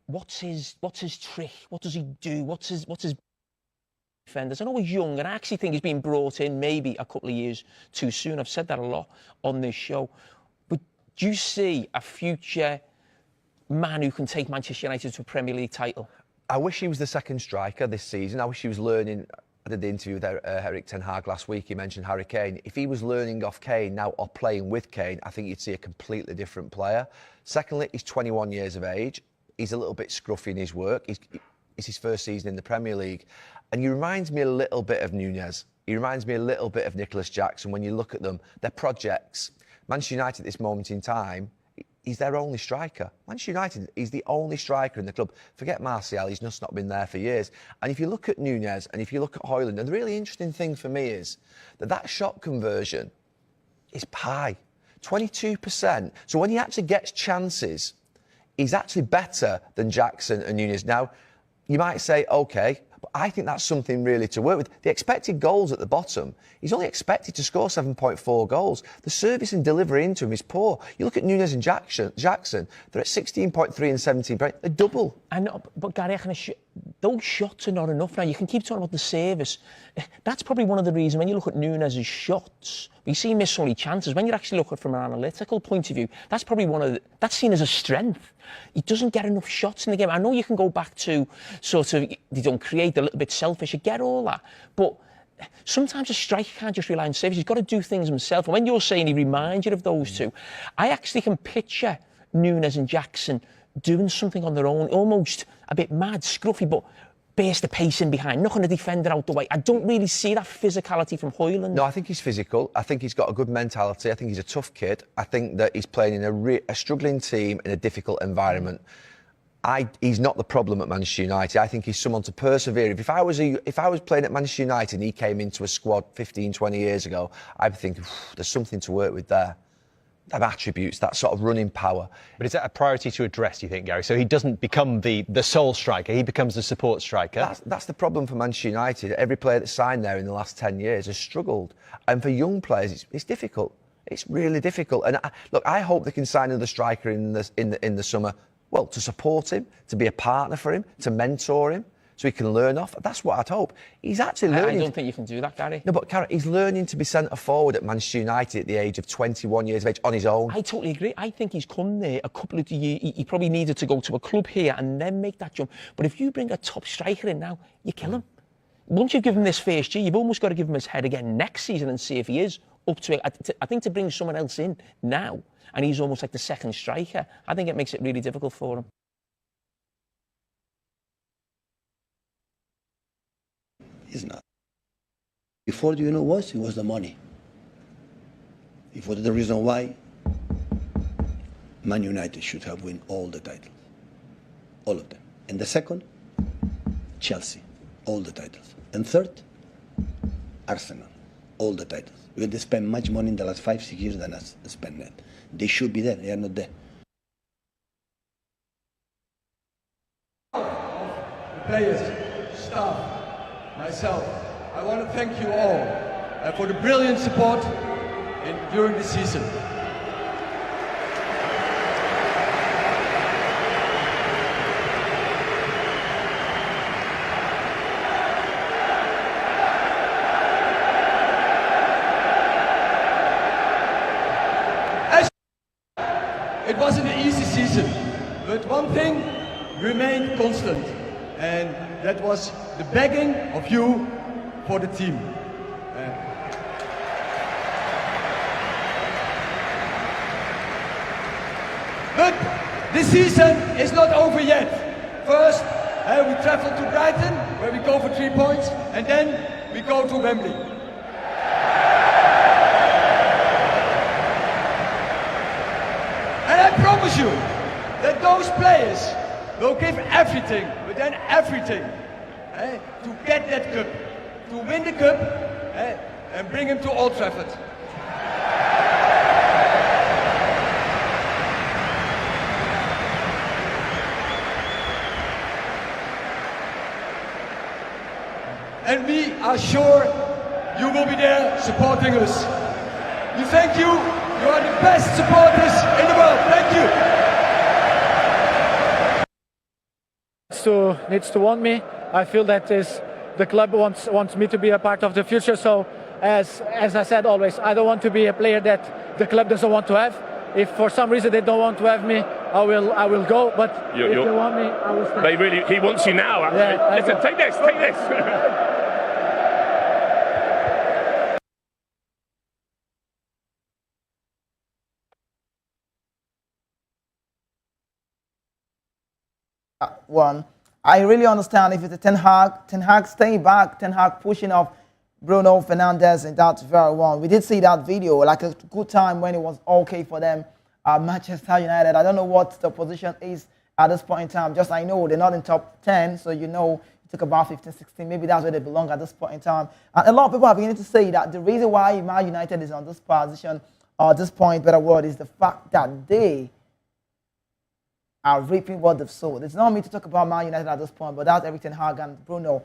what's his trick? What does he do? What's his defenders? I know he's young, and I actually think he's been brought in maybe a couple of years too soon. I've said that a lot on this show. But do you see a future man who can take Manchester United to a Premier League title? I wish he was the second striker this season. I wish he was learning. I did the interview with Erik ten Hag last week. He mentioned Harry Kane. If he was learning off Kane now or playing with Kane, I think you'd see a completely different player. Secondly, he's 21 years of age. He's a little bit scruffy in his work. It's his first season in the Premier League. And he reminds me a little bit of Nunez. He reminds me a little bit of Nicholas Jackson. When you look at them, they're projects. Manchester United at this moment in time, he's their only striker. Manchester United, he's the only striker in the club. Forget Martial, he's just not been there for years. And if you look at Nunez and if you look at Højlund, and the really interesting thing for me is that shot conversion is high, 22%. So when he actually gets chances, he's actually better than Jackson and Nunez. Now, you might say, OK, but I think that's something really to work with. The expected goals at the bottom, he's only expected to score 7.4 goals. The service and delivery into him is poor. You look at Nunez and Jackson, they're at 16.3 and 17. They're double. I know, but Gary, those shots are not enough now. You can keep talking about the service. That's probably one of the reasons when you look at Nunez's shots, you see miss so many chances. When you actually look at it from an analytical point of view, that's probably that's seen as a strength. He doesn't get enough shots in the game. I know you can go back to sort of, they don't create, a little bit selfish, you get all that. But sometimes a striker can't just rely on service. He's got to do things himself. And when you're saying he reminds you of those two, I actually can picture Nunez and Jackson doing something on their own, almost a bit mad, scruffy, but burst the pace in behind, knocking the defender out the way. I don't really see that physicality from Højlund. No, I think he's physical. I think he's got a good mentality. I think he's a tough kid. I think that he's playing in a struggling team in a difficult environment. He's not the problem at Manchester United. I think he's someone to persevere. If I was playing at Manchester United and he came into a squad 15, 20 years ago, I'd think there's something to work with there. That attributes, that sort of running power. But is that a priority to address, do you think, Gary? So he doesn't become the sole striker, he becomes the support striker? That's the problem for Manchester United. Every player that's signed there in the last 10 years has struggled. And for young players, it's difficult. It's really difficult. And look, I hope they can sign another striker in the summer, well, to support him, to be a partner for him, to mentor him, so he can learn off. That's what I'd hope. He's actually learning. I don't think you can do that, Gary. No, but he's learning to be centre forward at Manchester United at the age of 21 years of age on his own. I totally agree. I think he's come there a couple of years. He probably needed to go to a club here and then make that jump. But if you bring a top striker in now, you kill him. Once you've given him this first year, you've almost got to give him his head again next season and see if he is up to it. I think to bring someone else in now, and he's almost like the second striker, I think it makes it really difficult for him. He's not. Before, do you know what? It was the money. It was the reason why Man United should have won all the titles. All of them. And the second, Chelsea. All the titles. And third, Arsenal. All the titles. Because they spent much money in the last 5-6 years than us spent that. They should be there. They are not there. Players, staff, myself, I want to thank you all for the brilliant support during the season. It wasn't an easy season, but one thing remained constant, and that was the begging of you for the team. But the season is not over yet. First, we travel to Brighton, where we go for 3 points, and then we go to Wembley. And I promise you that those players will give everything, but then everything, to get that cup, to win the cup, and bring him to Old Trafford. And we are sure you will be there supporting us. We thank you. You are the best supporters in the world. Thank you. needs to want me. I feel that the club wants me to be a part of the future. So as I said always, I don't want to be a player that the club doesn't want to have. If for some reason they don't want to have me, I will go. But if they want me, I will stay. He wants you now. Yeah, listen, take this. One, I really understand if it's a Ten Hag staying back, Ten Hag pushing off Bruno Fernandes, and that's very one. We did see that video, like a good time when it was okay for them. Manchester United, I don't know what the position is at this point in time. Just I know they're not in top 10, so you know it took about 15, 16. Maybe that's where they belong at this point in time. And a lot of people are beginning to say that the reason why Man United is on this position, or this point, better word, is the fact that they are reaping what they've sowed. It's not me to talk about Man United at this point, but that's Erik ten Hag and Bruno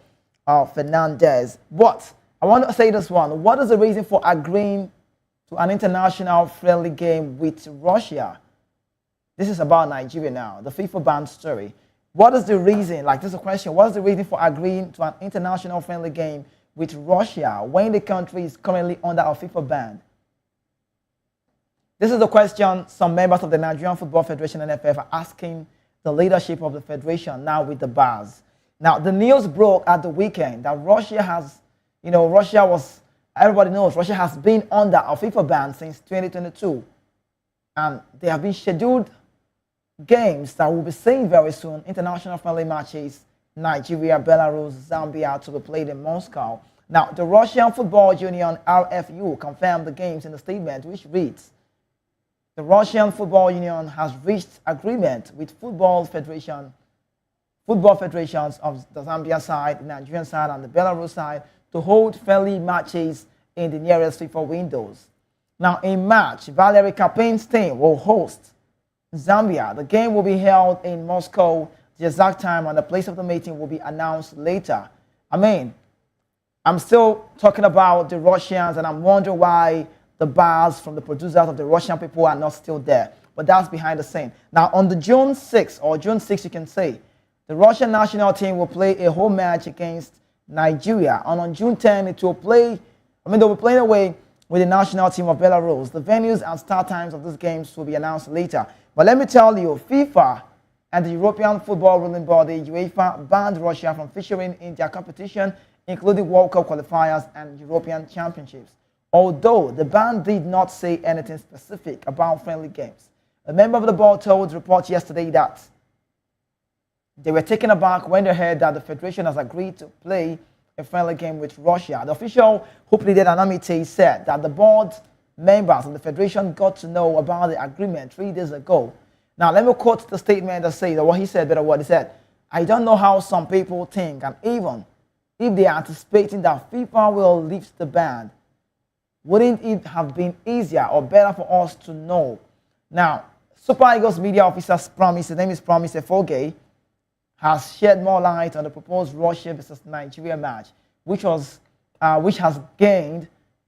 Fernandes. But I want to say this one. What is the reason for agreeing to an international friendly game with Russia? This is about Nigeria now, the FIFA ban story. What is the reason, like this is a question, what is the reason for agreeing to an international friendly game with Russia when the country is currently under a FIFA ban? This is the question some members of the Nigerian Football Federation, NFF, are asking the leadership of the federation now with the bars. Now, the news broke at the weekend that Russia has, everybody knows, Russia has been under a FIFA ban since 2022. And there have been scheduled games that we'll be seeing very soon, international friendly matches, Nigeria, Belarus, Zambia, to be played in Moscow. Now, the Russian Football Union, RFU, confirmed the games in a statement which reads, the Russian Football Union has reached agreement with football federations of the Zambian side, the Nigerian side, and the Belarus side to hold friendly matches in the nearest FIFA windows. Now, in March, Valery Kapin's team will host Zambia. The game will be held in Moscow. The exact time and the place of the meeting will be announced later. I'm still talking about the Russians, and I'm wondering why the bars from the producers of the Russian people are not still there. But that's behind the scene. Now, on the June 6th, or June 6th, you can say, the Russian national team will play a home match against Nigeria. And on June 10th, they'll be playing away with the national team of Belarus. The venues and start times of these games will be announced later. But let me tell you, FIFA and the European football ruling body, UEFA, banned Russia from featuring in their competition, including World Cup qualifiers and European championships. Although the ban did not say anything specific about friendly games. A member of the board told reports yesterday that they were taken aback when they heard that the federation has agreed to play a friendly game with Russia. The official who pleaded anonymity said that the board members of the federation got to know about the agreement 3 days ago. Now, let me quote the statement that says, or what he said, better what he said. I don't know how some people think, and even if they are anticipating that FIFA will lift the ban, wouldn't it have been easier or better for us to know? Now, Super Eagles media officer's promise, his name is Promise Efoge, has shed more light on the proposed Russia versus Nigeria match, which has gained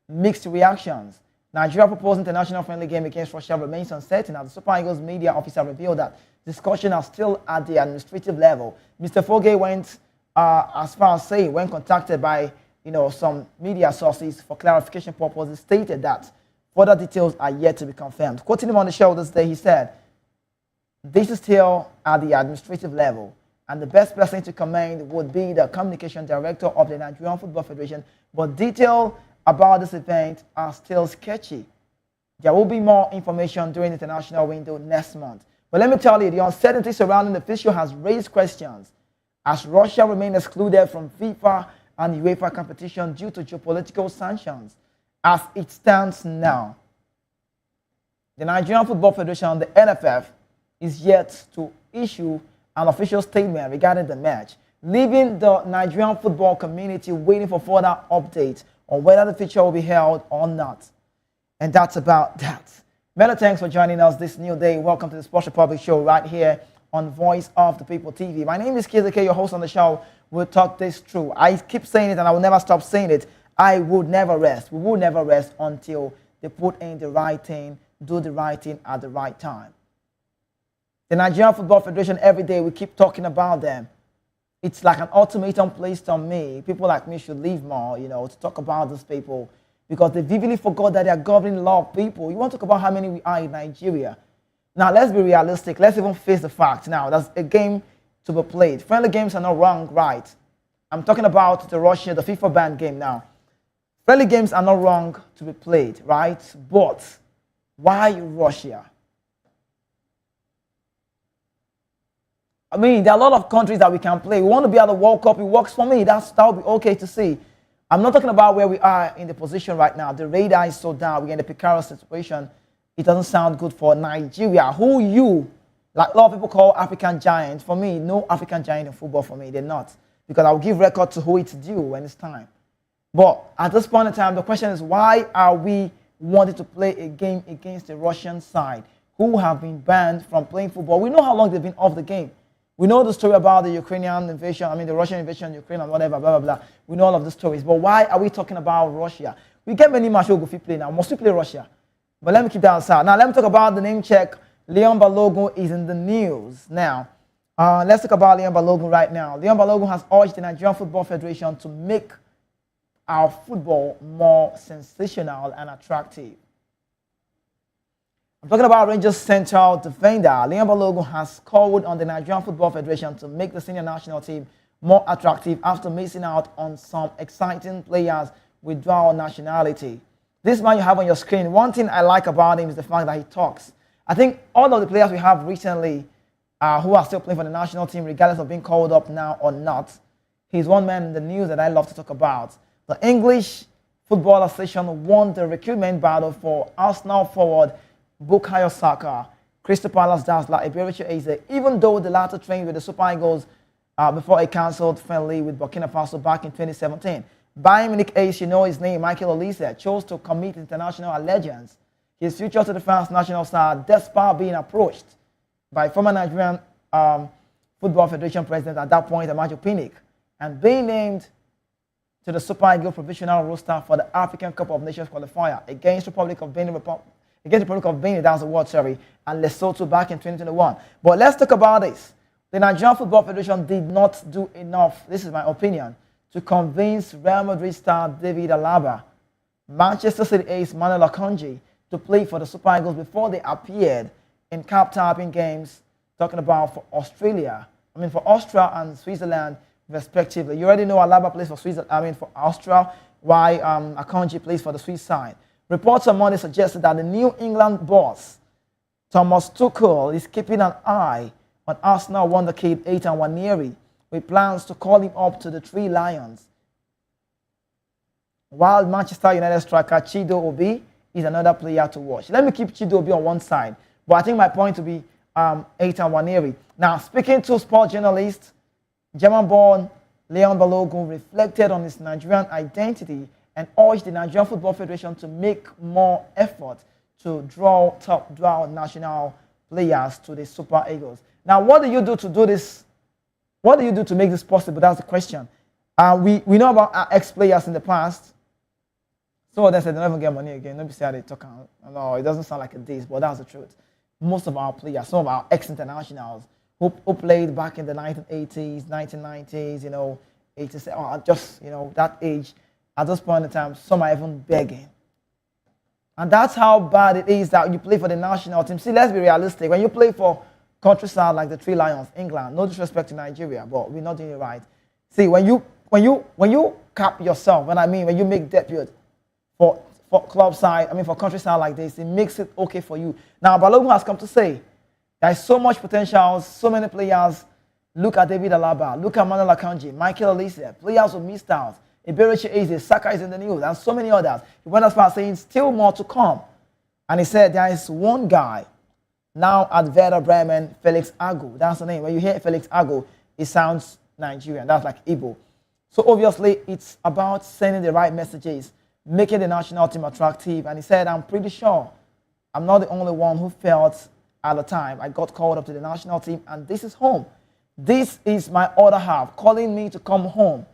mixed reactions. Nigeria proposed international friendly game against Russia remains uncertain, as the Super Eagles media officer revealed that discussions are still at the administrative level. Mr. Foge went as far as saying, when contacted by some media sources for clarification purposes, stated that further details are yet to be confirmed. Quoting him on the show this day, he said, this is still at the administrative level, and the best person to comment would be the communication director of the Nigerian Football Federation, but details about this event are still sketchy. There will be more information during the international window next month. But let me tell you, the uncertainty surrounding the fixture has raised questions as Russia remains excluded from FIFA and UEFA competition due to geopolitical sanctions. As it stands now, the Nigerian Football Federation, the NFF, is yet to issue an official statement regarding the match, leaving the Nigerian football community waiting for further updates on whether the feature will be held or not. And that's about that. Many thanks for joining us this new day. Welcome to the Sports Republic show right here on Voice of the People TV. My name is Kizake, your host on the show. We'll talk this through. I keep saying it and I will never stop saying it. I would never rest. We will never rest until they put in the right thing, do the right thing at the right time. The Nigerian Football Federation, every day we keep talking about them. it's like an ultimatum placed on me. People like me should leave more, to talk about these people because they vividly forgot that they are governing a lot of people. You want to talk about how many we are in Nigeria. Now, let's be realistic. Let's even face the fact. Now, that's a game to be played. Friendly games are not wrong, right? I'm talking about the FIFA banned game now. Friendly games are not wrong to be played, right? But why Russia? I mean, there are a lot of countries that we can play. We want to be at the World Cup. It works for me. That will be okay to see. I'm not talking about where we are in the position right now. The radar is so down. We're in a precarious situation. It doesn't sound good for Nigeria. Who you, like a lot of people call African giants. For me, no African giant in football for me. They're not. Because I'll give record to who it's due when it's time. But at this point in time, the question is, why are we wanting to play a game against the Russian side who have been banned from playing football? We know how long they've been off the game. We know the story about the Ukrainian invasion, the Russian invasion in Ukraine and whatever, blah, blah, blah. We know all of the stories. But why are we talking about Russia? We get many matches we'll go play now. Must we play Russia? But let me keep that aside. Now, let me talk about the name check. Leon Balogun is in the news. Now, let's talk about Leon Balogun right now. Leon Balogun has urged the Nigerian Football Federation to make our football more sensational and attractive. I'm talking about Rangers central defender. Leon Balogun has called on the Nigerian Football Federation to make the senior national team more attractive after missing out on some exciting players with dual nationality. This man you have on your screen, one thing I like about him is the fact that he talks. I think all of the players we have recently who are still playing for the national team, regardless of being called up now or not, he's one man in the news that I love to talk about. The English Football Association won the recruitment battle for Arsenal forward Bukayo Saka, Crystal Palace Dazzler Eberechi Eze, even though the latter trained with the Super Eagles before a cancelled friendly with Burkina Faso back in 2017. Bayern Munich ace, you know his name, Michael Olise, chose to commit international allegiance. His future to the France national side, despite being approached by former Nigerian Football Federation president at that point, Amaju Pinnick, and being named to the Super Eagles provisional roster for the African Cup of Nations qualifier against Republic of Benin, that's the word, sorry, and Lesotho back in 2021. But let's talk about this. The Nigerian Football Federation did not do enough, this is my opinion, to convince Real Madrid star David Alaba, Manchester City ace Manuel Akanji to play for the Super Eagles before they appeared in cup tapping games, talking about for Austria and Switzerland respectively. You already know Alaba plays for for Austria, while Akanji plays for the Swiss side. Reports on Monday suggested that the New England boss, Thomas Tuchel, is keeping an eye on Arsenal wonderkid Ethan Nwaneri, with plans to call him up to the Three Lions. While Manchester United striker Chido Obi is another player to watch. Let me keep Chido Obi on one side, but I think my point will be Ethan Nwaneri. Now, speaking to sport journalist, German-born Leon Balogun reflected on his Nigerian identity and urged the Nigerian Football Federation to make more effort to draw top national players to the Super Eagles. Now, what do you do to do this? What do you do to make this possible? That's the question. We know about ex-players in the past. Some of them said they don't even get money again. Nobody said they talk. No, it doesn't sound like a diss, but that's the truth. Most of our players, some of our ex-internationals who played back in the 1980s, 1990s, 87, that age. At this point in time, some are even begging. And that's how bad it is that you play for the national team. See, let's be realistic. When you play for countryside like the Three Lions, England, no disrespect to Nigeria, but we're not doing it right. See, when you cap yourself, when you make debut for club side, for countryside like this, it makes it okay for you. Now, Balogun has come to say there's so much potential, so many players. Look at David Alaba, look at Manuel Akanji, Michael Olise, players who missed out. Eberechi Eze, Saka is in the news, and so many others. He went as far as saying still more to come. And he said there is one guy now at Werder Bremen, Felix Agu. That's the name. When you hear Felix Agu, it sounds Nigerian. That's like Igbo. So obviously, it's about sending the right messages, making the national team attractive. And he said, I'm pretty sure I'm not the only one who felt at the time I got called up to the national team, and this is home. This is my other half calling me to come home.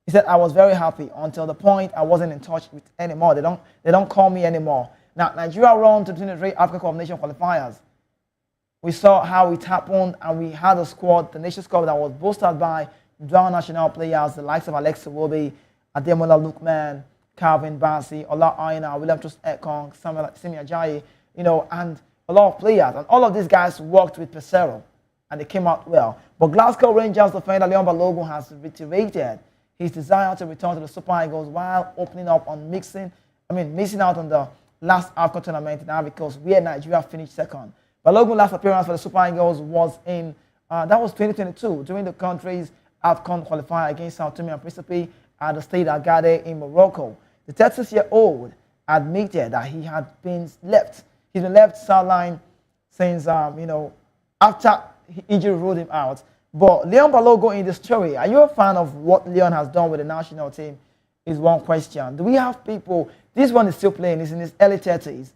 He said, I was very happy until the point I wasn't in touch with anymore. They don't call me anymore. Now, Nigeria run to 23 Africa Cup of Nations qualifiers. We saw how it happened, and we had a squad, the Nations Cup, that was boosted by dual national players, the likes of Alex Iwobi, Ademola Lookman, Calvin Bassey, Ola Aina, William Trust Ekong, Simi Ajayi, and a lot of players. And all of these guys worked with Pesero, and they came out well. But Glasgow Rangers defender Leon Balogun has reiterated his desire to return to the Super Eagles while opening up on missing out on the last AFCON tournament in Ivory Coast, where Nigeria finished second. Balogun's last appearance for the Super Eagles was in that was 2022 during the country's AFCON qualifier against Sao Tome and Principe at the Stade Agade in Morocco. The 36-year-old admitted that he had been left. He's been left sideline since after injury ruled him out. But Leon Balogun in the story, are you a fan of what Leon has done with the national team? Is one question. Do we have people? This one is still playing. He's in his early 30s.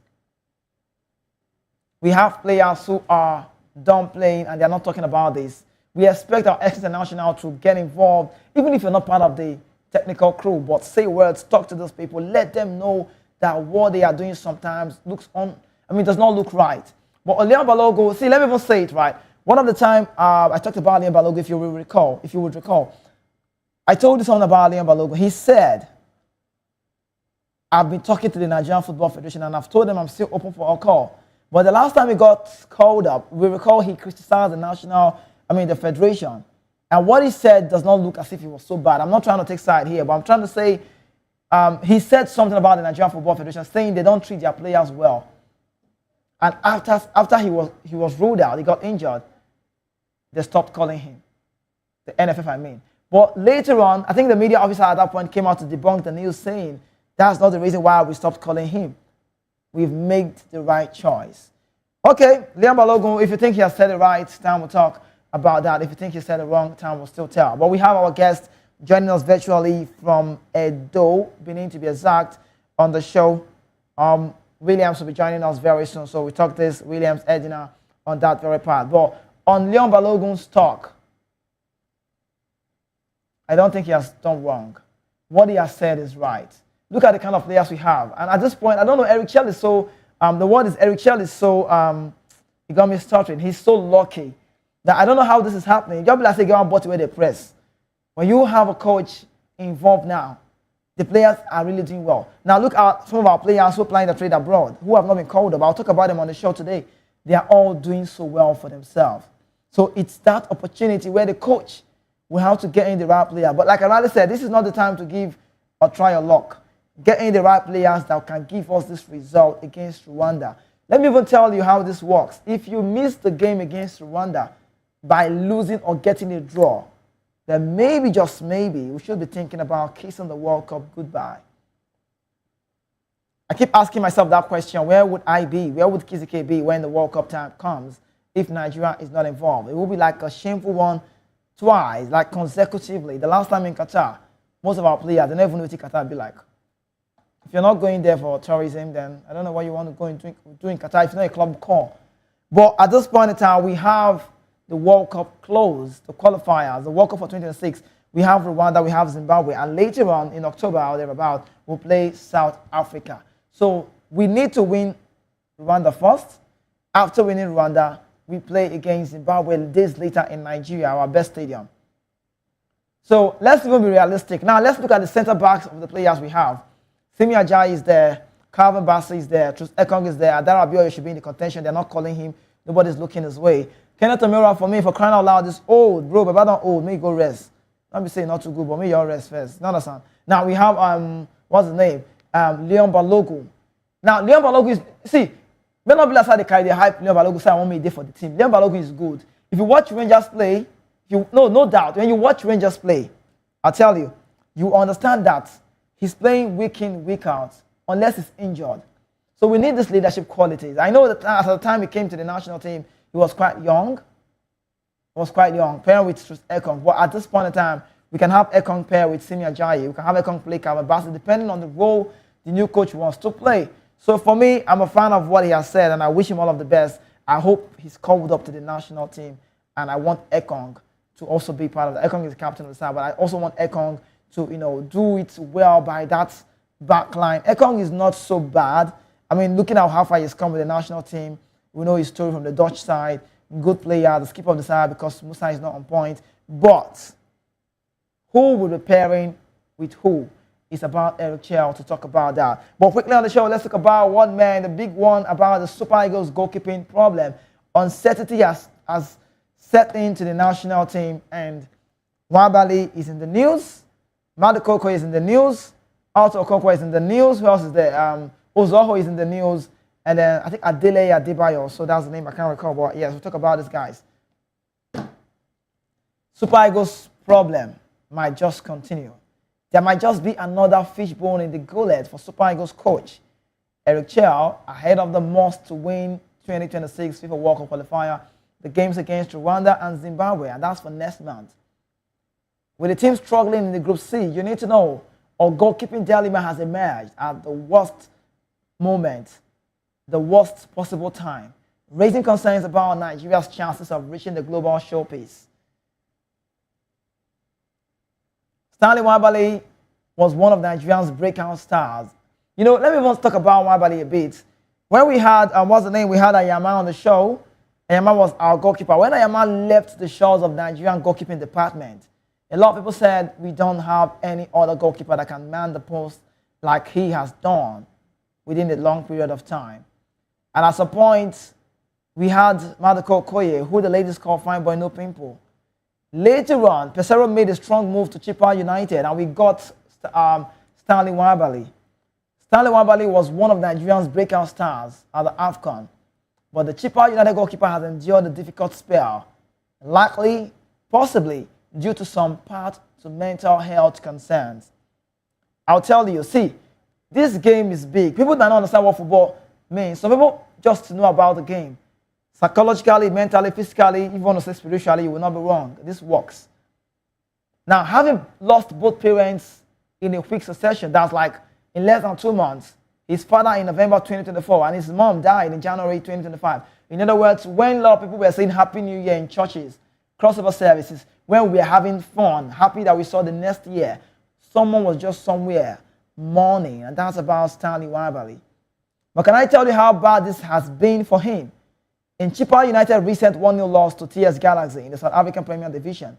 We have players who are done playing and they're not talking about this. We expect our ex-international to get involved, even if you're not part of the technical crew, but say words, talk to those people, let them know that what they are doing sometimes does not look right. But Leon Balogun, let me even say it right. One of the time I talked about Leon Balogun, if you would recall, I told you something about Leon Balogun. He said, I've been talking to the Nigerian Football Federation and I've told them I'm still open for a call. But the last time he got called up, we recall he criticized the federation. And what he said does not look as if it was so bad. I'm not trying to take side here, but I'm trying to say he said something about the Nigerian Football Federation, saying they don't treat their players well. And after he was ruled out, he got injured, they stopped calling him. The NFF, I mean. But later on, I think the media officer at that point came out to debunk the news, saying that's not the reason why we stopped calling him. We've made the right choice. Okay, Leon Balogun, if you think he has said it right, time will talk about that. If you think he said it wrong, time will still tell. But we have our guest joining us virtually from Edo, Benin to be exact, on the show. Williams will be joining us very soon. So we talk this, Williams, Edina, on that very part. But on Leon Balogun's talk, I don't think he has done wrong. What he has said is right. Look at the kind of players we have. And at this point, I don't know, Eric Chell is so, Eric Chell is so, he got me stuttering. He's so lucky that I don't know how this is happening. Just like say, get on board where they press. When you have a coach involved now, the players are really doing well. Now look at some of our players who are playing the trade abroad, who have not been called up. I'll talk about them on the show today. They are all doing so well for themselves. So it's that opportunity where the coach will have to get in the right player. But like I already said, this is not the time to give or try your luck. Get in the right players that can give us this result against Rwanda. Let me even tell you how this works. If you miss the game against Rwanda by losing or getting a draw, then maybe, just maybe, we should be thinking about kissing the World Cup goodbye. I keep asking myself that question, where would I be? Where would Kizike be when the World Cup time comes if Nigeria is not involved? It will be like a shameful one twice, like consecutively. The last time in Qatar, most of our players, they never even know what Qatar be like. If you're not going there for tourism, then I don't know what you want to go and do in Qatar if you're not a club call. But at this point in time, we have the World Cup closed, the qualifiers, the World Cup for 2026. We have Rwanda, we have Zimbabwe, and later on in October or thereabout, we'll play South Africa. So we need to win Rwanda first. After winning Rwanda, we play against Zimbabwe days later in Nigeria, our best stadium. So let's even be realistic. Now let's look at the center backs of the players we have. Simi Ajayi is there, Calvin Bassey is there, Trust Ekong is there, Adara Abioye should be in the contention. They're not calling him. Nobody's looking his way. Kenneth Omira, for me, for crying out loud, is old, bro. But not old, me go rest. Let me say not too good, but me your rest first. You understand? Now we have what's his name? Leon Balogun. Now Leon Balogun is may not be like the carry the hype. Leon Balogun say I want me there for the team. Leon Balogun is good. If you watch Rangers play, no doubt. When you watch Rangers play, I'll tell you, you understand that he's playing week in, week out, unless he's injured. So we need these leadership qualities. I know that at the time he came to the national team, he was quite young. Pairing with Ekong. But at this point in time, we can have Ekong pair with Simi Ajayi. We can have Ekong play Calvin Bassey, depending on the role the new coach wants to play. So for me, I'm a fan of what he has said, and I wish him all of the best. I hope he's called up to the national team, and I want Ekong to also be part of that. Ekong is the captain of the side, but I also want Ekong to, do it well by that back line. Ekong is not so bad. I mean, looking at how far he's come with the national team, we know his story from the Dutch side. good player, the skipper of the side, because Musa is not on point. But who will be pairing with who? It's about Eric Chell to talk about that. But quickly on the show, let's talk about one man, the big one, about the Super Eagles goalkeeping problem. Uncertainty has set into the national team, and Nwabali is in the news. Madukoko is in the news. Alto Okonkwo is in the news. Who else is there? Ozoho is in the news. And then I think Adele Adebayo. So that's the name I can't recall. But yes, we'll talk about these guys. Super Eagles problem might just continue. There might just be another fishbone in the gullet for Super Eagles coach Eric Chell ahead of the must-win 2026 FIFA World Cup qualifier, the games against Rwanda and Zimbabwe, and that's for next month. With the team struggling in the Group C, you need to know our goalkeeping dilemma has emerged at the worst moment, the worst possible time, raising concerns about Nigeria's chances of reaching the global showpiece. Stanley Nwabali was one of Nigeria's breakout stars. You know, let me once talk about Nwabali a bit. When we had, what's the name? We had Ayama on the show. Ayama was our goalkeeper. When Ayama left the shores of Nigerian goalkeeping department, a lot of people said we don't have any other goalkeeper that can man the post like he has done within a long period of time. And at some point, we had Maduka Okoye, who the ladies call Fine Boy No Pimple. Later on, Pesero made a strong move to Chippa United, and we got Stanley Nwabali. Stanley Nwabali was one of Nigeria's breakout stars at the AFCON, but the Chippa United goalkeeper has endured a difficult spell, likely, possibly, due to some part to mental health concerns. I'll tell you, see, this game is big. People don't understand what football means. Some people just know about the game. Psychologically, mentally, physically, if you want to say spiritually, you will not be wrong. This works. Now, having lost both parents in a quick succession, that's like in less than 2 months, his father in November 2024 and his mom died in January 2025. In other words, when a lot of people were saying Happy New Year in churches, crossover services, when we were having fun, happy that we saw the next year, someone was just somewhere mourning, and that's about Stanley Nwabali. But can I tell you how bad this has been for him? In Chippa United's recent 1-0 loss to TS Galaxy in the South African Premier Division,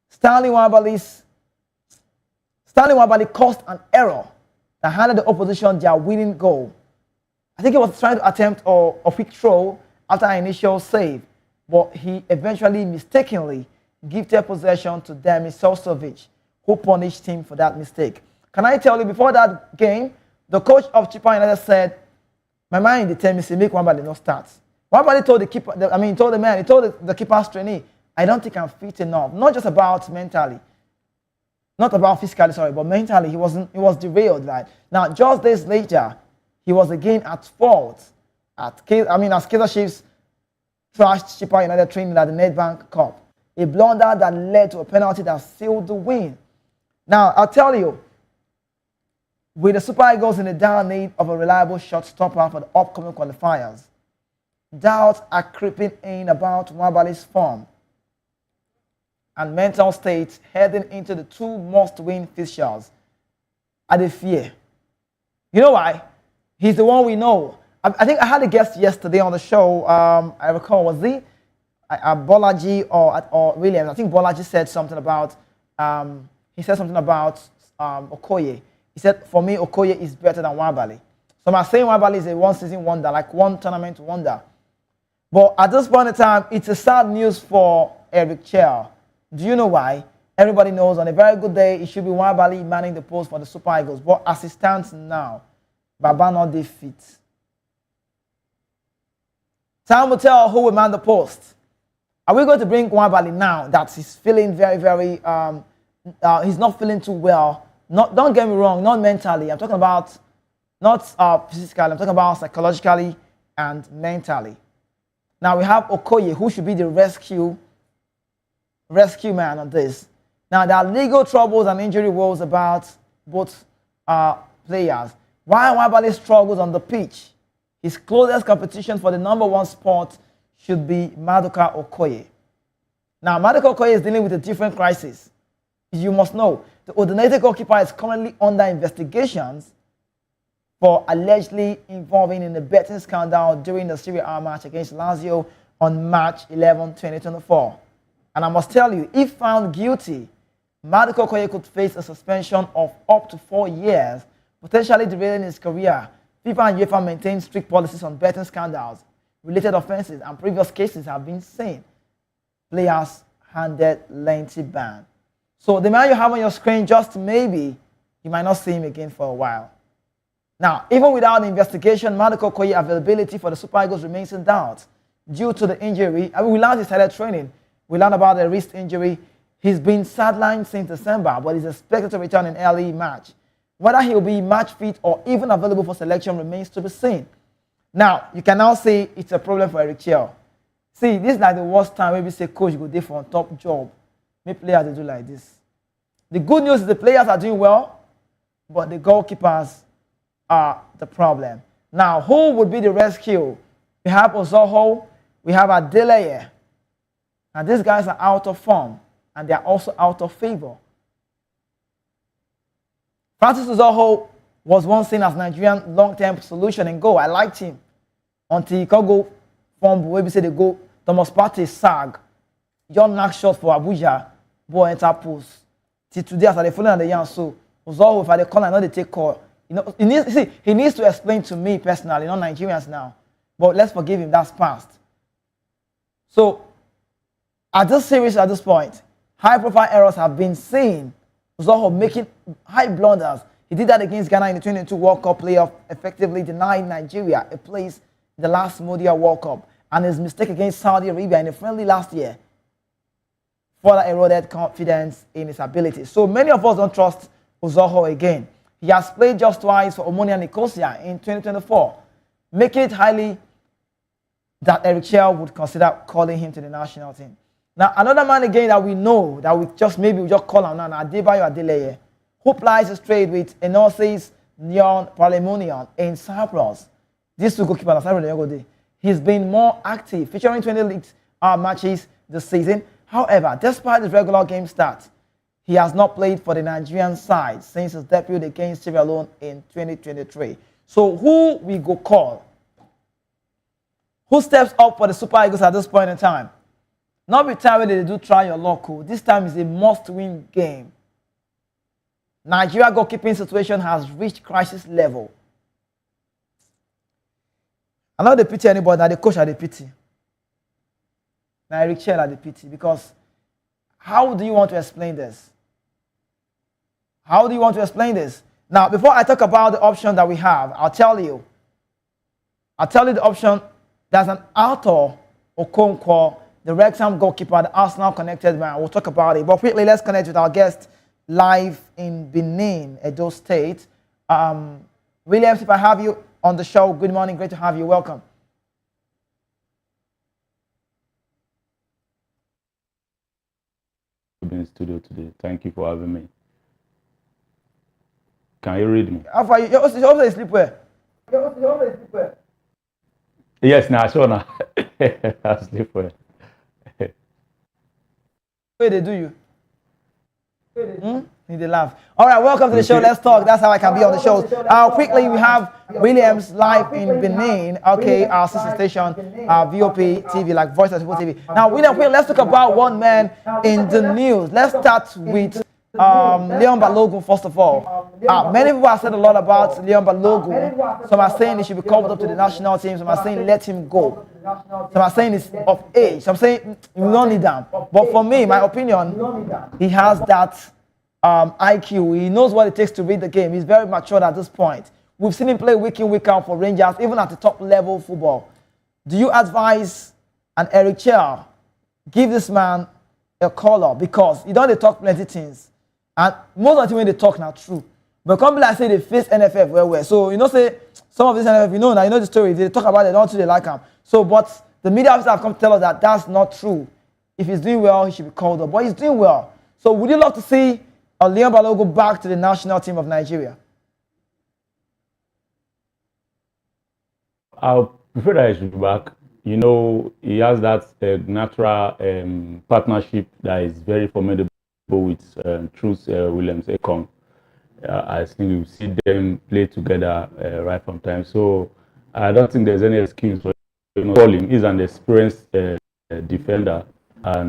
Stanley Nwabali caused an error that handed the opposition their winning goal. I think he was trying to attempt a quick throw after an initial save, but he eventually mistakenly gifted possession to Demis Sosovic, who punished him for that mistake. Can I tell you, before that game, the coach of Chippa United said, "My mind determines to make Nwabali no start." Nwabali told the keeper, he told the keeper's trainee, "I don't think I'm fit enough." Not just about mentally, not about physically, sorry, but mentally, he was derailed. Right now, just days later, he was again at fault. As Kaizer Chiefs trashed Chippa United training at the Nedbank Cup, a blunder that led to a penalty that sealed the win. Now, I'll tell you, with the Super Eagles in the dire need of a reliable shot stopper for the upcoming qualifiers, doubts are creeping in about Nwabali's form and mental state heading into the 2 must-win fixtures. I fear. You know why? He's the one we know. I think I had a guest yesterday on the show. I recall, was he Bolaji or Williams? I think Bolaji said something about Okoye. He said, for me, Okoye is better than Nwabali. So I'm saying Nwabali is a one-season wonder, like one tournament wonder. But at this point in time, it's a sad news for Eric Chell. Do you know why? Everybody knows on a very good day, it should be Nwabali manning the post for the Super Eagles. But as it stands now, Baba not defeat. Time will tell who will man the post. Are we going to bring Nwabali now that he's feeling very, very, he's not feeling too well? Don't get me wrong, not mentally. I'm talking about not physically. I'm talking about psychologically and mentally. Now we have Okoye, who should be the rescue man on this. Now there are legal troubles and injury woes about both players. While Nwabali struggles on the pitch, his closest competition for the #1 spot should be Maduka Okoye. Now Maduka Okoye is dealing with a different crisis. You must know, the Udinese goalkeeper is currently under investigations for allegedly involving in a betting scandal during the Serie A match against Lazio on March 11, 2024. And I must tell you, if found guilty, Maduka Okoye could face a suspension of up to 4 years, potentially derailing his career. FIFA and UEFA maintain strict policies on betting scandals, related offenses, and previous cases have been seen. Players handed lengthy ban. So the man you have on your screen, just maybe, you might not see him again for a while. Now, even without the investigation, Maduka Okoye availability for the Super Eagles remains in doubt due to the injury. I mean, we learned he started training. We learned about the wrist injury. He's been sidelined since December, but he's expected to return in early March. Whether he'll be match fit or even available for selection remains to be seen. Now, you can now say it's a problem for Eric Chell. See, this is like the worst time maybe say coach go there for a top job. Maybe players they do like this. The good news is the players are doing well, but the goalkeepers are the problem. Now, who would be the rescue? We have Ozoho, we have Adeleye. And these guys are out of form, and they are also out of favor. Francis Ozoho was once seen as Nigerian long-term solution in goal. I liked him until he could go fumble. Where we say they go, Thomas Partey sag. John knock shot for Abuja, ball enter post. Till today, as I follow on the young, so Ozoho, if I dey call, I know they take call. You know, he needs to explain to me personally, not Nigerians now. But let's forgive him, that's past. So, at this series, at this point, high-profile errors have been seen. Ozoho making high blunders. He did that against Ghana in the 2022 World Cup playoff, effectively denying Nigeria a place in the last Modia World Cup. And his mistake against Saudi Arabia in a friendly last year further eroded confidence in his abilities. So many of us don't trust Ozoho again. He has played just twice for Omonia Nicosia in 2024, making it highly that Eric Chell would consider calling him to the national team. Now, another man again that we know that we just call him now, Adebayo Adeleye, who plies his trade with Enosis Nyon Palemonion in Cyprus. These two goalkeepers, Cyprus, he's been more active, featuring 20 league matches this season. However, despite his regular game start, he has not played for the Nigerian side since his debut against Sierra Leone in 2023. So who we go call? Who steps up for the Super Eagles at this point in time? Not be time when they do try your luck. This time is a must-win game. Nigeria goalkeeping situation has reached crisis level. I know they pity anybody, that the coach are the pity. Now Eric Chell are the pity, because how do you want to explain this? How do you want to explain this? Now, before I talk about the option that we have, I'll tell you the option. There's an Arthur Okonkwo, the Wrexham goalkeeper, the Arsenal connected man. We'll talk about it. But quickly, let's connect with our guest live in Benin, Edo State. Williams, if I have you on the show, good morning. Great to have you. Welcome. In the studio today. Thank you for having me. Can you read me? How far you? You always sleep where? Yes, now sure now. I sleep well. Where they do you? Need to laugh. All right, welcome to the show. Let's talk. That's how I can be on the show. Quickly, we have Williams live in Benin. Okay, our sister station, VOP TV, like Voice of People TV. Now, William, let's talk about one man in the news. Let's start with Leon Balogun, first of all. Many people have said a lot about Leon Balogun. Some are saying he should be called up to the national team. Some are saying let him go. Some are saying he's of age. Some saying you don't need him. But for me, my opinion, he has that IQ. He knows what it takes to read the game. He's very mature at this point. We've seen him play week in, week out for Rangers, even at the top level football. Do you advise an Eric Chell give this man a call up? Because you don't they talk plenty things. And most of the time when they talk now true. But come like say they face NFF well. So you know say some of this NFF, you know the story. They talk about it, don't they like him. So but the media officers have come to tell us that that's not true. If he's doing well, he should be called up. But he's doing well. So would you love to see Leon Balogun back to the national team of Nigeria? I prefer that he should be back. You know, he has that natural partnership that is very formidable with Truth Williams Ekong. I think we see them play together right from time. So I don't think there's any excuse for call him. He's an experienced defender, and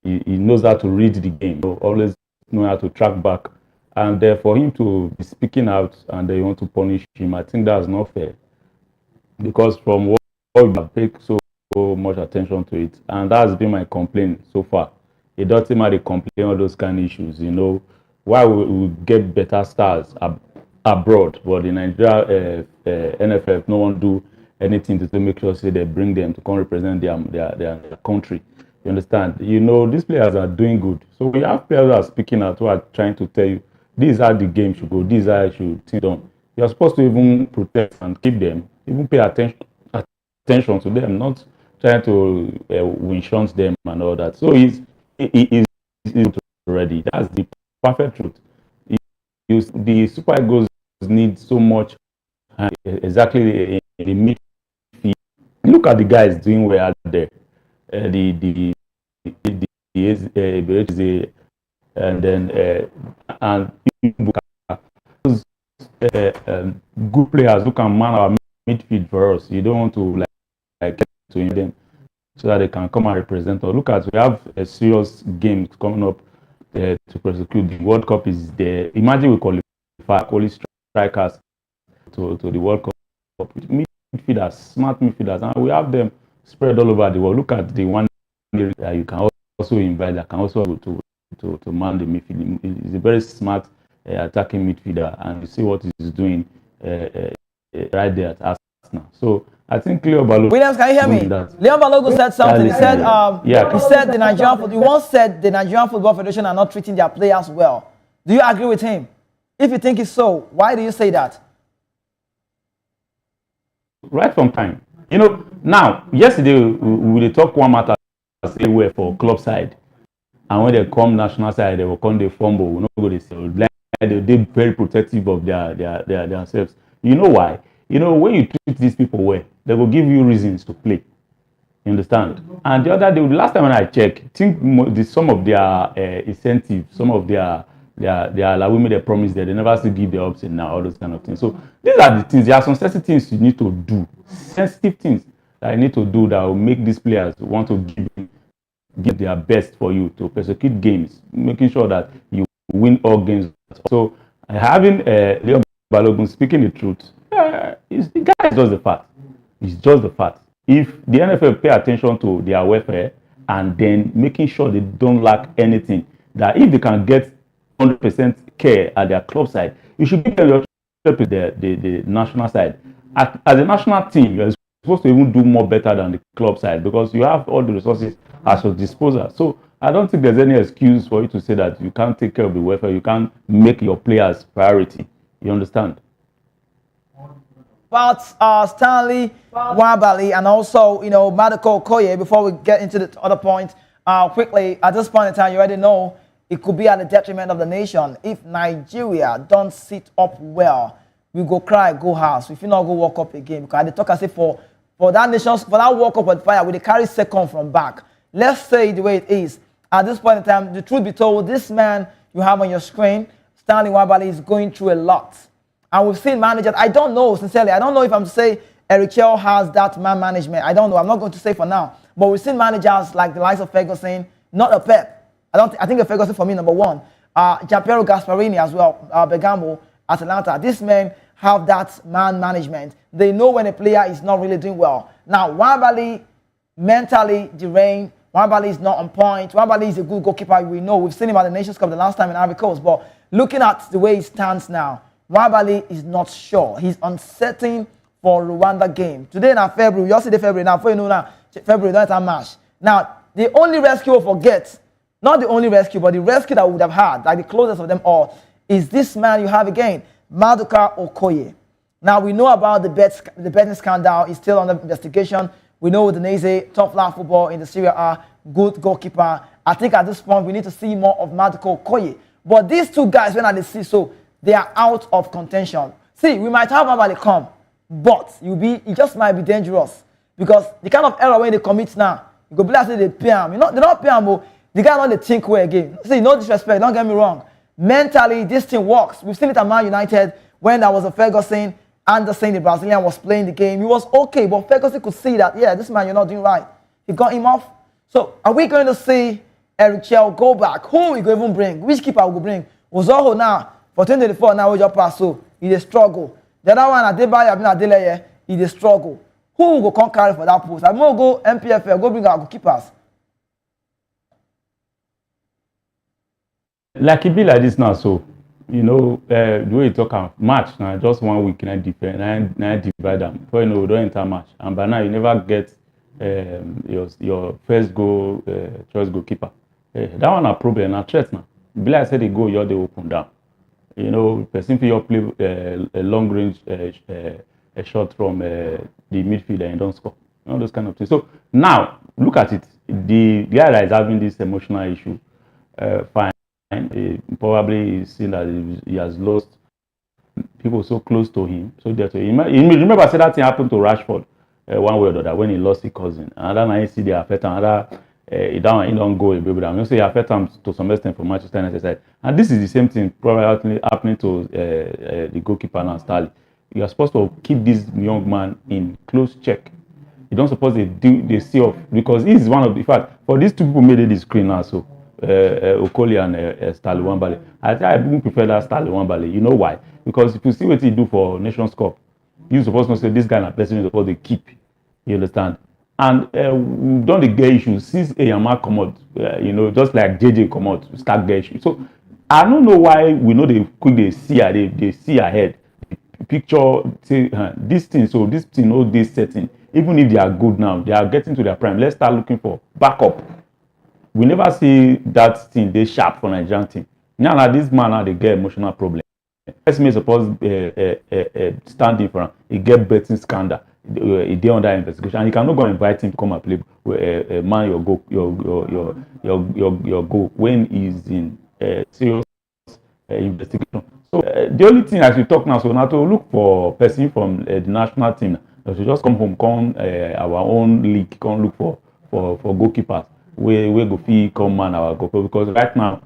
he knows how to read the game. Always know how to track back. And for him to be speaking out and they want to punish him, I think that's not fair. Because from what you have paid so much attention to it, and that's been my complaint so far. It doesn't matter complain all those kind of issues, Why we get better stars abroad, but in Nigeria, NFF, no one do anything to make sure say they bring them to come represent their country. You understand? These players are doing good. So we have players that are speaking out who are trying to tell you, this is how the game should go, this is how it should think done. You're supposed to even protect and keep them, even pay attention to them, not trying to win-shunt them and all that. So he's already. That's the perfect truth. The Super Eagles need so much exactly in the midfield. Look at the guys doing well out there. The and then and those good players who can man our midfield for us. You don't want to get to them so that they can come and represent us. Look at, we have a serious game coming up to prosecute. The World Cup is there. Imagine we qualify only strikers to the World Cup. Midfielders, smart midfielders, and we have them spread all over the world. Look at the one that you can also invite that can also go to man the midfield. He's a very smart attacking midfielder, and you see what he's doing right there at Arsenal. So I think Leo Balogun. Williams, can you hear me? Leo Balogun said something. He said, he said the Nigerian. He once said the Nigerian Football Federation are not treating their players well. Do you agree with him? If you think it's so, why do you say that? Right from time. Now, yesterday we talk one matter everywhere for club side. And when they come national side, they will come, they fumble. We not go to say, they're very protective of their themselves. You know why? When you treat these people well, they will give you reasons to play. You understand? And the other day, the last time when I checked, I think some of their incentives, some of their like women they promise that they never still give their option now, all those kind of things. So these are the things. There are some sensitive things you need to do, sensitive things that you need to do that will make these players want to give their best for you to persecute games, making sure that you win all games. So having Leo Balogun speaking the truth, the guy is just the fact. It's just the fact. If the NFL pay attention to their welfare and then making sure they don't lack anything, that if they can get 100% care at their club side, you should give them the national side. As a national team, you're supposed to even do more better than the club side because you have all the resources at your disposal. So I don't think there's any excuse for you to say that you can't take care of the welfare, you can't make your players priority. You understand? About Stanley Nwabali and also, Madoko Okoye, before we get into the other point, quickly, at this point in time, you already know it could be at the detriment of the nation. If Nigeria don't sit up well, we go cry, go house. If you not go walk up again, because they talk as if for that walk up with fire, we carry second from back. Let's say the way it is. At this point in time, the truth be told, this man you have on your screen, Stanley Nwabali, is going through a lot. And we've seen managers, I don't know, sincerely, I don't know if I'm to say Eric Chell has that man management. I don't know. I'm not going to say for now. But we've seen managers like the likes of Ferguson, not a Pep. I think a Ferguson for me, number one. Gianpiero Gasparini as well, Bergamo, Atalanta. These men have that man management. They know when a player is not really doing well. Now, Nwabali, mentally deranged. Nwabali is not on point. Nwabali is a good goalkeeper. We know. We've seen him at the Nations Cup the last time in Ivory Coast. But looking at the way he stands now, Nwabali is not sure. He's uncertain for Rwanda game. Today now February, you all see the February now. For you know now, February don't have match. Now, the only rescue we'll forget, not the only rescue, but the rescue that we would have had, like the closest of them all, is this man you have again, Maduka Okoye. Now, we know about the betting scandal. It's still under investigation. We know Udinese, top flight football in the Serie A, good goalkeeper. I think at this point, we need to see more of Maduka Okoye. But these two guys, when I see so, they are out of contention. See, we might have Nwabali come, but it just might be dangerous. Because the kind of error when they commit now, you go be like say they pay him. They're not paying him, but the guy not they think way again. See, no disrespect, don't get me wrong. Mentally, this thing works. We've seen it at Man United when there was a Ferguson, Anderson, the Brazilian, was playing the game. He was okay, but Ferguson could see that, yeah, this man, you're not doing right. He got him off. So are we going to see Eric Chell go back? Who we going to even bring? Which keeper we go bring? Uzoho now, for 2024, now we just pass, so he a struggle. The other one, Adebayo, Adeleye, he a struggle. Who will go come carry for that post? I'm going to go MPFL, go bring our goalkeepers. Like it be like this now, so you know, the way you talk about match now, just 1 week and defend, and divide them. Before you know, we don't enter match, and by now you never get your first goal choice goalkeeper. That one a problem, a threat now. Be like I said, they go, they open down. You know, person for your play a long range a shot from the midfielder and don't score. You know, those kind of things. So now look at it. The guy that is having this emotional issue, fine. Probably seen that he has lost people so close to him. So that he remember I said that thing happened to Rashford one way or the other when he lost his cousin. Another night he see the affect another he don't go a baby. I'm going to say affect him to some extent for Manchester United side. And this is the same thing probably happening to the goalkeeper now, Sterling. You are supposed to keep this young man in close check. You don't suppose they see off because he is one of the, in fact, for these two people made it the screen now, so Okoli and Stanley Wambale. I think I even prefer that Stanley Wambale. You know why? Because if you see what he do for Nations Cup, you're supposed to say this guy na person is supposed to keep. You understand? And we don't get issues since Eyama come out. You know, just like JJ come out, start get issues. So I don't know why we know they quick they see ahead. Picture say this thing, so this thing, all this setting. Even if they are good now, they are getting to their prime. Let's start looking for backup. We never see that thing they sharp for Nigerian team. Now this man now they get emotional problem. First me suppose standing for him. He get betting scandal. He dey under investigation, and you cannot go and invite him to come and play man your goal when he's in serious investigation. So the only thing as we talk now, so now to look for person from the national team. To just come home, our own league, come look for goalkeepers. We go fee come man our goalkeeper because right now,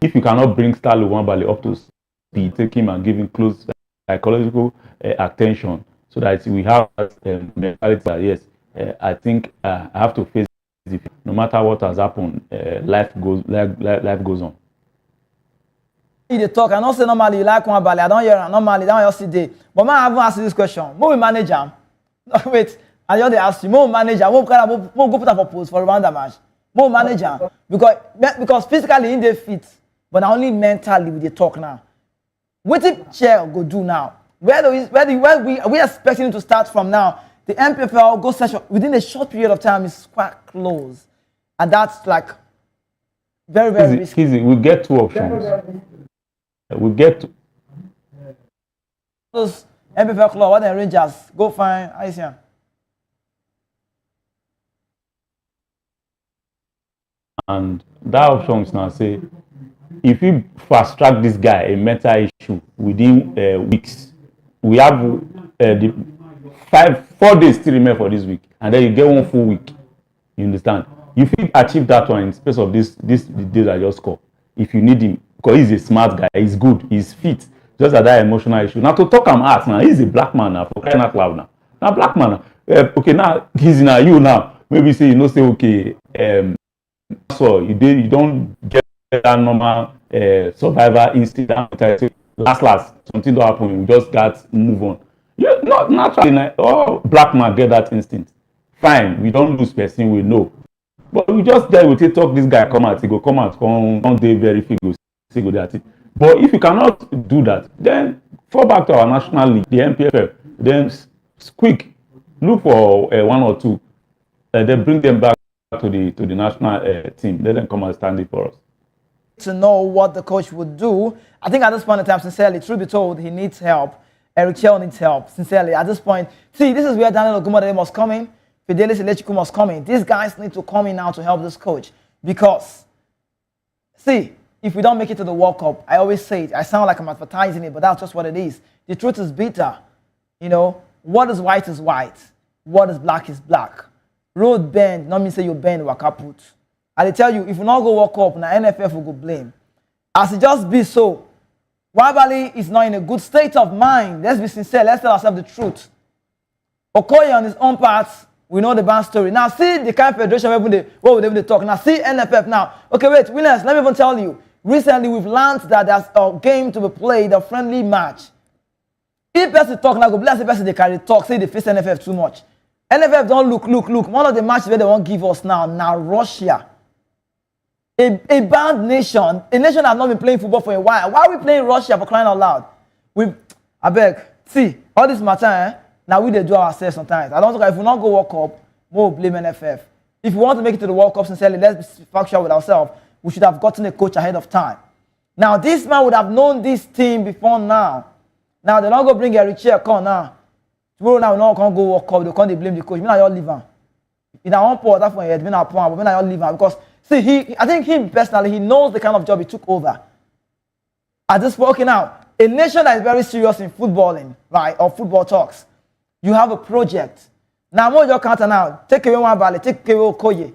if you cannot bring Stanley Wambale up to speed, take him and give him close psychological attention, so that we have mentality that yes, I think I have to face it. No matter what has happened, life goes on. They talk. I don't say normally you like Wambale. I don't hear normally. Don't hear today. But man, I haven't asked you this question. Who will manage him? Wait, I just ask you. Who manage him? Who go put up a post for Rwanda match? Who manage him? Because physically in the fit, but only mentally with the talk now. What did Chair go do now? Where we expecting him to start from now? The MPFL go session within a short period of time is quite close, and that's like very risky. Easy. We get two options. We get those MPFL club, what the Rangers go find Aisha. And that option is now say if you fast track this guy a mental issue within weeks, we have the 4 days still remain for this week, and then you get 1 full week. You understand? You fit achieve that one in space of this the days I just call. If you need him, because he's a smart guy, he's good, he's fit. Just at that emotional issue. Now to talk him out now, he's a black man now for crying out loud now. Now black man now. Okay, now he's in you now. Maybe say say okay, so you don't get that normal survivor instinct. Last something don't happen. You just got move on. Yeah, not naturally. All black man get that instinct. Fine, we don't lose person, we know. But we just there we talk this guy come out, he go come out, come day very figure. But if you cannot do that, then fall back to our national league, the MPFL. Then quick, look for 1 or 2, and then bring them back to the national team. Let them come and stand it for us. To know what the coach would do, I think at this point in time, sincerely, truth be told, he needs help. Eric Chell needs help. Sincerely, at this point, see, this is where Daniel Ogumade must come in. Fidelis Elechukwu must come in. These guys need to come in now to help this coach because, see. If we don't make it to the World Cup, I always say it. I sound like I'm advertising it, but that's just what it is. The truth is bitter. You know, what is white is white. What is black. Road bend, not mean say you bend or kaput. I tell you, if you not go World Cup, now NFF will go blame. As it just be so, Wabali is not in a good state of mind. Let's be sincere. Let's tell ourselves the truth. Okoye on his own part, we know the band story. Now see the kind of federation where they talk. Now see NFF now. Okay, wait, Williams, let me even tell you. Recently, we've learned that there's a game to be played, a friendly match. If person talk now, go bless the person they carry talk, say they face NFF too much. NFF don't look. One of the matches where they won't give us now Russia. A banned nation, a nation that has not been playing football for a while. Why are we playing Russia for crying out loud? I beg, see, all this matter, now we they do ourselves sometimes. I don't think if we not go World Cup, we'll blame NFF. If we want to make it to the World Cup, sincerely, let's be factual with ourselves. We should have gotten a coach ahead of time. Now, this man would have known this team before now. Now, they're not going to bring a chair, come now. Tomorrow now, we not going to go World Cup. They can't blame the coach. Me, I all leave him. In our own part, that's for head, me, I point, but me, I all leave him. Because, see, I think him personally, he knows the kind of job he took over. At this point, okay, now, a nation that is very serious in footballing, right, or football talks, you have a project. Now, more your counter now. Take away one Bale, take away Okoye.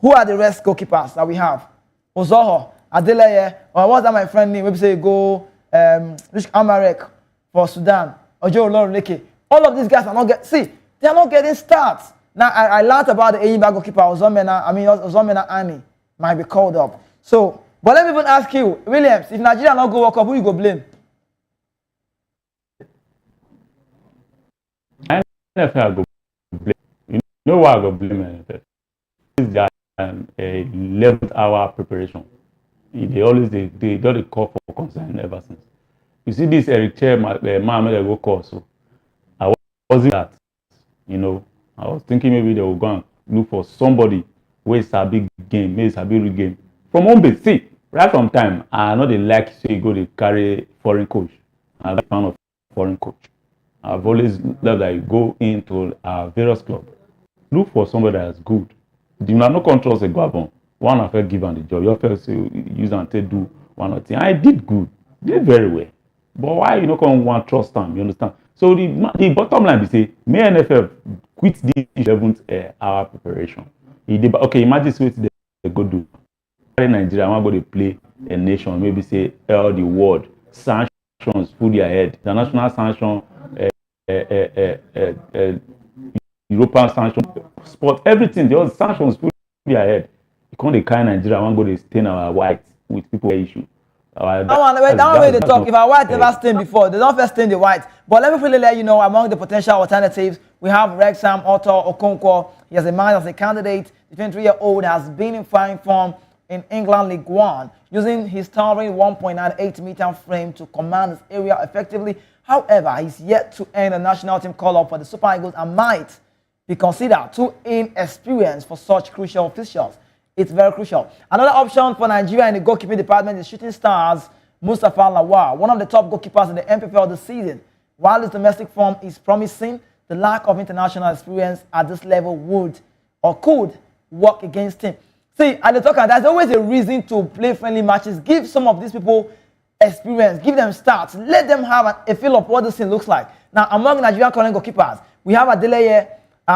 Who are the rest goalkeepers that we have? Ozoho, Adeleye, or what's that my friend name? Maybe say go Rich Amarek for Sudan, Ojo Olorunleke. All of these guys are not they are not getting starts. Now I learned about the Eyimba goalkeeper Ozomena Ani might be called up. So, but let me even ask you, Williams, if Nigeria not go World Cup, who you go blame? NFL go blame. You know why I go blame NFL? It's that 11th hour preparation. They always they got a call for concern ever since. You see this Eric Chair man made go call, so I wasn't that, you know. I was thinking maybe they will go and look for somebody who is a big game, maybe it's a big game. From home base, see, right from time, I know they like to go to carry foreign coach. I'm a fan of foreign coach. I've always loved that you go into various clubs. Look for somebody that's good. You have no control say go on. One of them give on the job. Your first use and take do one or thing. I did good, did very well. But why you not come one trust time? You understand? So the bottom line is say, may NFF quit the 11th hour preparation. Okay, imagine what they go do. Nigeria, I'm going to play a nation. Maybe say all the world sanctions put their head. The national sanction, European sanction, sport, everything. The other sanctions put their head. You can't carry Nigeria. I'm going to stain our white with people issue. That way they talk. If our white never stained before, they don't first stain the white. But let me quickly let you know, among the potential alternatives, we have Wrexham, Otto, Okonkwo. He has emerged as a candidate. The 23-year-old has been in fine form in England League One, using his towering 1.98-meter frame to command his area effectively. However, he's yet to earn a national team call-up for the Super Eagles and might be considered too inexperienced for such crucial officials. It's very crucial. Another option for Nigeria in the goalkeeping department is Shooting Stars Mustafa Lawal, one of the top goalkeepers in the MPFL this season. While his domestic form is promising, the lack of international experience at this level would or could work against him. See, at the talker, there's always a reason to play friendly matches. Give some of these people experience. Give them starts. Let them have a feel of what this thing looks like. Now, among Nigerian current goalkeepers, we have Adeleye.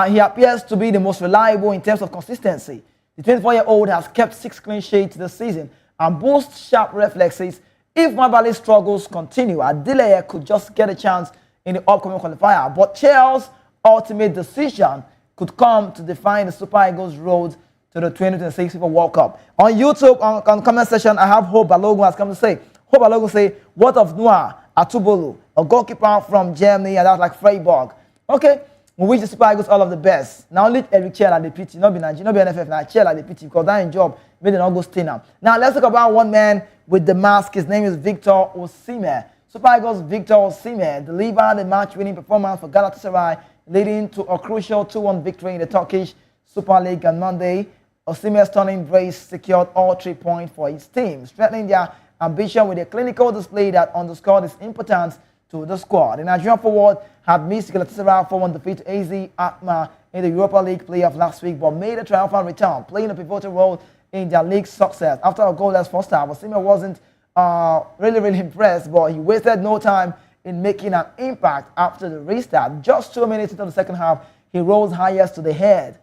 He appears to be the most reliable in terms of consistency. The 24-year-old has kept 6 clean sheets this season and boasts sharp reflexes. If Mabale's struggles continue, Adeleye could just get a chance in the upcoming qualifier. But Chelsea's ultimate decision could come to define the Super Eagles' road to the 2026 FIFA World Cup. On YouTube, on comment section, I have Hope Balogun has come to say. Hope Balogun say, what of Noah Atubolu, a goalkeeper from Germany, and that's like Freiburg. Okay. We wish the Super Eagles all of the best. Now let Eric Chair at the pity, not be Nigeria, not be NFF, now Chair at the pity, because that job made them not go stay now. Now let's talk about one man with the mask. His name is Victor Osimhen. Super Eagles Victor Osimhen delivered a match-winning performance for Galatasaray, leading to a crucial 2-1 victory in the Turkish Super League on Monday. Osimhen's stunning brace secured all 3 points for his team, strengthening their ambition with a clinical display that underscored his importance to the squad. The Nigerian forward had missed Galatasaray 4-1 defeat to AZ Alkmaar in the Europa League playoff last week, but made a triumphant return, playing a pivotal role in their league's success. After a goalless first half, Osimhen wasn't really impressed, but he wasted no time in making an impact after the restart. Just 2 minutes into the second half, he rose highest to the head,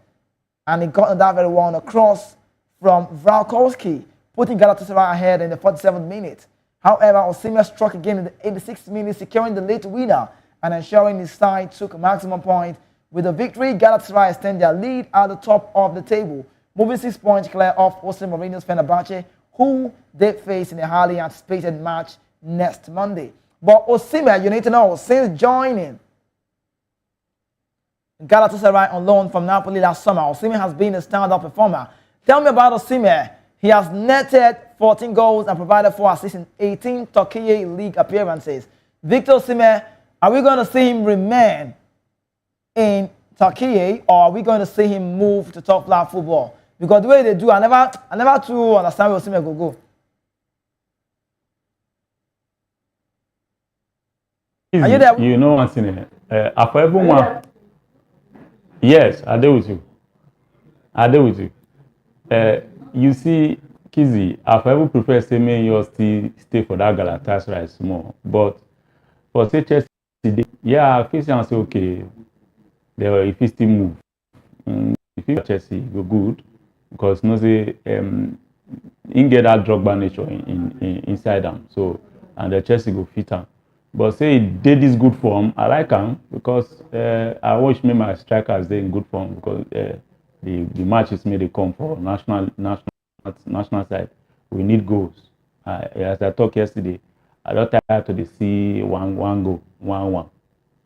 and he got that very one across from Vralkowski, putting Galatasaray ahead in the 47th minute. However, Osimhen struck again in the 86th minute, securing the late winner and ensuring his side took a maximum point. With the victory, Galatasaray extend their lead at the top of the table, moving 6 points clear of Jose Mourinho's Fenerbahce, who they face in a highly anticipated match next Monday. But Osimhen, you need to know, since joining Galatasaray on loan from Napoli last summer, Osimhen has been a standout performer. Tell me about Osimhen. He has netted 14 goals and provided 4 assists in 18 Turkey League appearances. Victor Osimhen, are we going to see him remain in Turkey, or are we going to see him move to top flight football? Because the way they do, I never too understand where Osimhen will go. Are you there? You know what's in it. For everyone. Yes, I deal with you. I deal with you. You see, Kizzy, I forever prefer say me you still stay for that Galatasaray small. But for say Chelsea, yeah, Christian say okay, if he still move. If you Chelsea go good because no say in get that Drogba nature inside them. So and the Chelsea go fit him. But say he did this good form, I like him because I watch me my strikers they in good form because the matches may they come for national side. We need goals. As I talked yesterday, I don't tired to see one goal, 1-1.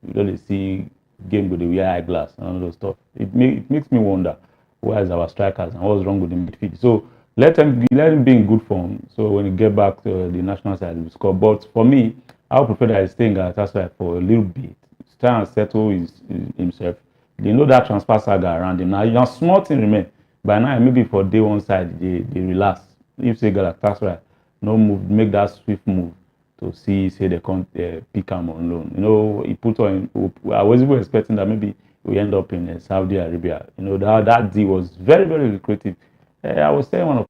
You don't see game with the wear eyeglass and all those stuff. It makes me wonder where is our strikers and what's wrong with the midfield. So let him be in good form. So when he get back to the national side, we score. But for me, I would prefer that he stay in Galatasaray for a little bit, try and settle himself. They know that transfer saga around him. Now, you know, small thing remain. By now, maybe for day one side, they relax. If say Galatasaray, no move, make that swift move to see, say they can't pick him on loan. You know, he put on. I was even expecting that maybe we end up in Saudi Arabia. You know, that deal was very, very lucrative. I was saying one of.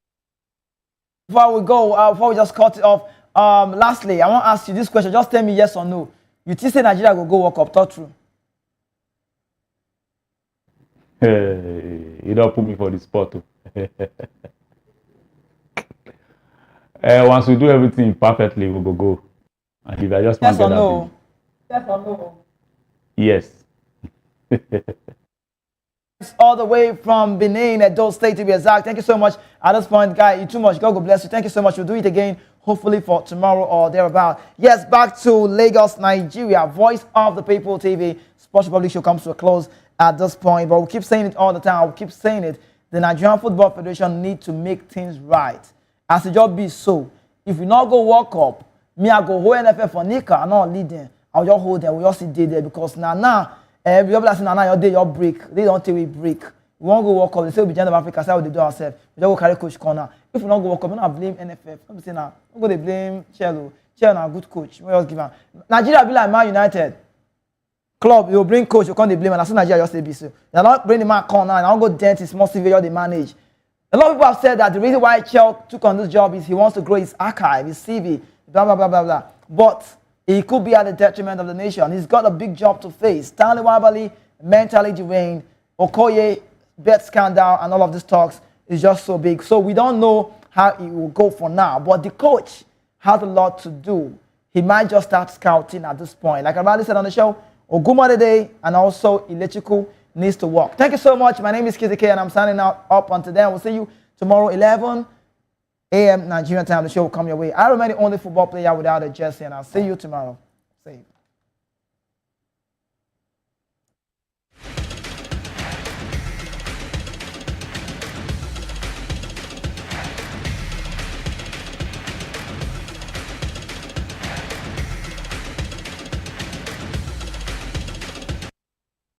Before we go, before we just cut it off, lastly, I want to ask you this question. Just tell me yes or no. You think say Nigeria will go World Cup? Talk true. You don't put me for the spot. Once we do everything perfectly, we will go. And if I just yes or no? Yes or no? Yes. All the way from Benin, Edo State to be exact. Thank you so much. At this point, guy, you too much. God bless you. Thank you so much. We'll do it again, hopefully for tomorrow or thereabout. Yes, back to Lagos, Nigeria. Voice of the People TV. Sports Republic show comes to a close at this point, but we'll keep saying it all the time. I'll keep saying it. The Nigerian Football Federation need to make things right. As it just be so, if we not go World Cup, me I go hold NFL for Nika, I'm not leading. I'll just hold them. We all sit there because now, every other say now your day your break. They don't take we break. We won't go World Cup. They say we be of Africa. Say how they do ourselves. We just go carry coach corner. If we not go World Cup, we not blame NFF. I'm saying now, I'm going to blame Chelo. Chelo now good coach. We just give him. Nigeria be like Man United. Club, you bring coach, you can't blame, and as soon as Nigeria just say be so. They're not bring the man corner, and I'll go dent his small civil they manage. A lot of people have said that the reason why Chel took on this job is he wants to grow his archive, his CV, blah, blah, blah, blah, blah. But he could be at the detriment of the nation. He's got a big job to face. Stanley Wabali, mentally deranged, Okoye, bet scandal, and all of these talks is just so big. So we don't know how it will go for now. But the coach has a lot to do. He might just start scouting at this point. Like I already said on the show, Ogumade and also electrical needs to work. Thank you so much. My name is Kizzy K and I'm signing out up until then. We'll see you tomorrow 11 a.m. Nigerian time. The show will come your way. I remain the only football player without a jersey and I'll see you tomorrow. See you.